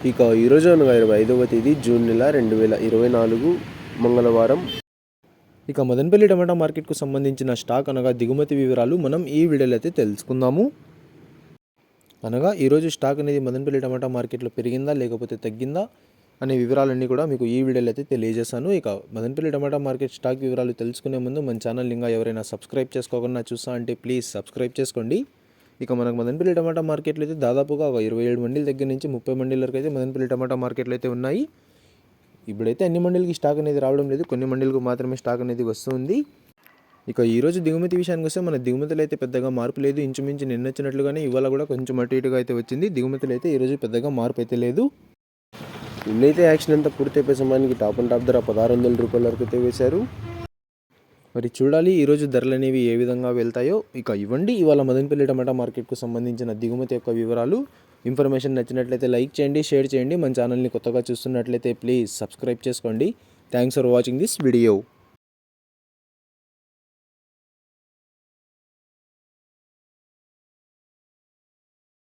ఇక ఈరోజు అనగా 25వ తేదీ జూన్ నెల 2024 మంగళవారం. ఇక మదనపల్లి టమాటా మార్కెట్కు సంబంధించిన స్టాక్ అనగా దిగుమతి వివరాలు మనం ఈ వీడియోలో అయితే తెలుసుకుందాము. అనగా ఈరోజు స్టాక్ అనేది మదనపల్లి టమాటా మార్కెట్లో పెరిగిందా లేకపోతే తగ్గిందా అనే వివరాలన్నీ కూడా మీకు ఈ వీడియోలో అయితే తెలియజేస్తాను. ఇక మదనపల్లి టమాటా మార్కెట్ స్టాక్ వివరాలు తెలుసుకునే ముందు మన ఛానల్ ఇంకా ఎవరైనా సబ్స్క్రైబ్ చేసుకోకుండా చూస్తా అంటే ప్లీజ్ సబ్స్క్రైబ్ చేసుకోండి. ఇక మనకు మదనపల్లి టమాటా మార్కెట్లో అయితే దాదాపుగా 27 మండీల దగ్గర నుంచి 30 మండీల వరకు అయితే మదనపల్లి టమాటా మార్కెట్లో అయితే ఉన్నాయి. ఇప్పుడైతే అన్ని మండీలకి స్టాక్ అనేది రావడం లేదు, కొన్ని మండీలకు మాత్రమే స్టాక్ అనేది వస్తుంది. ఇక ఈరోజు దిగుమతి విషయానికి వస్తే మన దిగుమతులు అయితే పెద్దగా మార్పు లేదు. ఇంచుమించు నిన్న వచ్చినట్లుగానే ఇవాళ కూడా కొంచెం అటు ఇటుగా అయితే వచ్చింది. దిగుమతులు అయితే ఈరోజు పెద్దగా మార్పు అయితే లేదు. నిన్నైతే యాక్షన్ అంతా పూర్తయిపోయే సమయానికి టాప్ అండ్ టాప్ ధర 1600 రూపాయల వరకు అయితే వేశారు. మరి చూడాలి ఈరోజు ధరలు అనేవి ఏ విధంగా వెళ్తాయో. ఇక ఇవ్వండి ఇవాళ మదనపల్లి టమాటా మార్కెట్కు సంబంధించిన దిగుమతి యొక్క వివరాలు. ఇన్ఫర్మేషన్ నచ్చినట్లయితే లైక్ చేయండి, షేర్ చేయండి. మన ఛానల్ని కొత్తగా చూస్తున్నట్లయితే ప్లీజ్ సబ్స్క్రైబ్ చేసుకోండి. Thanks for watching this video.